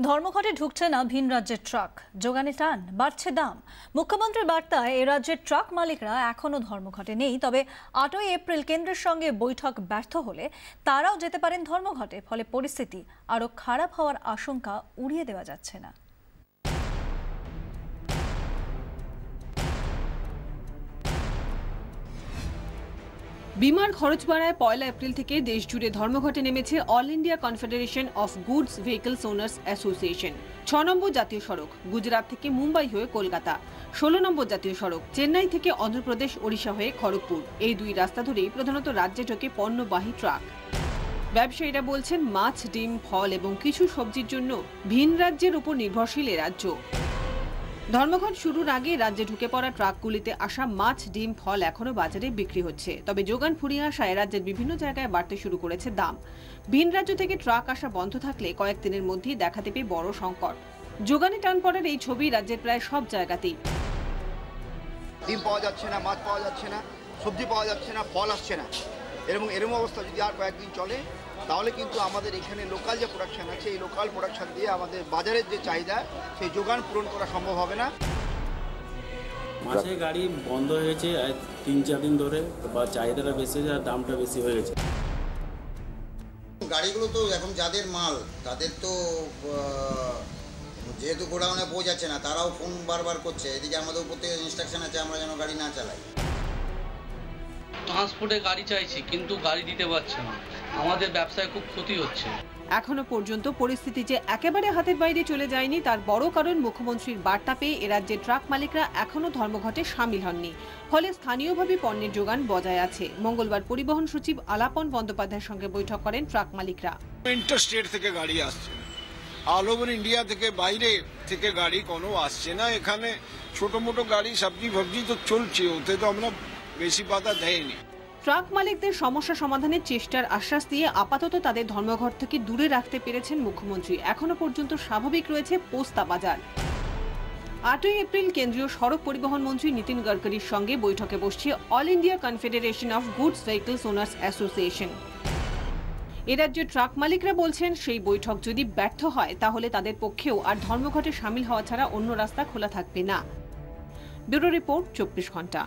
ধর্মঘটে ঢুকছে না ভিন রাজ্যের ট্রাক, যোগানে টান, বাড়ছে দাম। মুখ্যমন্ত্রীর বার্তায় এ রাজ্যের ট্রাক মালিকরা এখনো ধর্মঘটে নেই, তবে 8ই এপ্রিল কেন্দ্রের সঙ্গে বৈঠক ব্যর্থ হলে তারাও যেতে পারেন ধর্মঘটে। ফলে পরিস্থিতি আরও খারাপ হওয়ার আশঙ্কা উড়িয়ে দেওয়া যাচ্ছে না। বিমার খরচ বাড়ায় 1 এপ্রিল থেকে দেশ জুড়ে ধর্মঘটে নেমেছে all India Confederation of Goods Vehicles Owners association. 6 নম্বর জাতীয় সড়ক গুজরাট থেকে মুম্বাই হয়ে কলকাতা, 16 নম্বর জাতীয় সড়ক চেন্নাই থেকে অন্ধ্রপ্রদেশ ওড়িশা হয়ে খড়গপুর, এই দুই রাস্তা ধরেই প্রধানত রাজ্যে ঢোকে পণ্যবাহী ট্রাক। ব্যবসায়ীরা বলছেন মাছ, ডিম, ফল এবং কিছু সবজির জন্য ভিন রাজ্যের উপর নির্ভরশীল এ রাজ্য। ধর্মঘট শুরুর আগে রাজ্যে ঢুকে পড়া ট্রাকগুলিতে আসা মাছ, ডিম, ফল এখনো বাজারে বিক্রি হচ্ছে, তবে যোগান ফুরিয়ে আসায় রাজ্যের বিভিন্ন জায়গায় বাড়তে শুরু করেছে দাম। ভিন রাজ্য থেকে ট্রাক আসা বন্ধ থাকলে কয়েকদিনের মধ্যেই দেখা দেবে বড় সংকট। যোগানে টান পড়ার এই ছবি রাজ্যের প্রায় সব জায়গাতেই। ডিম পাওয়া যাচ্ছে না, মাছ পাওয়া যাচ্ছে না, সবজি পাওয়া যাচ্ছে না, ফল আসছে না। এরকম অবস্থা যদি আর কয়েকদিন চলে তাহলে কিন্তু আমাদের এখানে লোকাল যে প্রোডাকশন আছে, এই লোকাল প্রোডাকশন দিয়ে আমাদের বাজারের যে চাহিদা সেই যোগান পূরণ করা সম্ভব হবে না। মাছের গাড়ি বন্ধ হয়েছে 3-4 দিন ধরে, বা চাহিদাটা বেশি হয়েছে আর দামটা বেশি হয়ে গেছে। গাড়িগুলো তো এখন যাদের মাল তাদের তো যেহেতু গোডাউনে পৌঁছাচ্ছে না, তারাও ফোন বারবার করছে, এদিকে আমাদের উপর থেকে ইনস্ট্রাকশন আছে আমরা যেন গাড়ি না চালাই। ট্রান্সপোর্টে গাড়ি চাইছি কিন্তু গাড়ি দিতে পারছে না, আমাদের ব্যবসায় খুব ক্ষতি হচ্ছে। এখনো পর্যন্ত পরিস্থিতি যে একেবারে হাতের বাইরে চলে যায়নি তার বড় কারণ মুখ্যমন্ত্রীর বার্তা পেয়ে এ রাজ্যের ট্রাক মালিকরা এখনো ধর্মঘটে সামিল হননি, ফলে স্থানীয়ভাবে পণ্যের যোগান বজায় আছে। মঙ্গলবার পরিবহন সচিব আলাপন বন্দ্যোপাধ্যায়ের সঙ্গে বৈঠক করেন ট্রাক মালিকরা। ইন্টারস্টেট থেকে গাড়ি আসছে, অল ওভার ইন্ডিয়া থেকে, বাইরে থেকে গাড়ি কোনো আসছে না। এখানে ছোট মোটো গাড়ি সবজি ফবজি তো চলছে, ওতে তো আমরা বেশি বাধা দেয়নি। ট্রাক মালিকদের সমস্যা সমাধানের চেষ্টার আশ্বাস দিয়ে আপাতত তাদের ধর্মঘট থেকে দূরে রাখতে পেরেছেন মুখ্যমন্ত্রী। এখনো পর্যন্ত স্বাভাবিক রয়েছে পোস্তা বাজার। 8ই এপ্রিল কেন্দ্রীয় সড়ক পরিবহন মন্ত্রী নীতিন গডকরির সঙ্গে বৈঠকে বসছে All India Confederation of Goods Vehicles Owners Association. এ রাজ্যের ট্রাক মালিকরা বলছেন সেই বৈঠক যদি ব্যর্থ হয় তাহলে তাদের পক্ষেও আর ধর্মঘটে সামিল হওয়া ছাড়া অন্য রাস্তা খোলা থাকবে না। ব্যুরো রিপোর্ট, 24 ঘন্টা।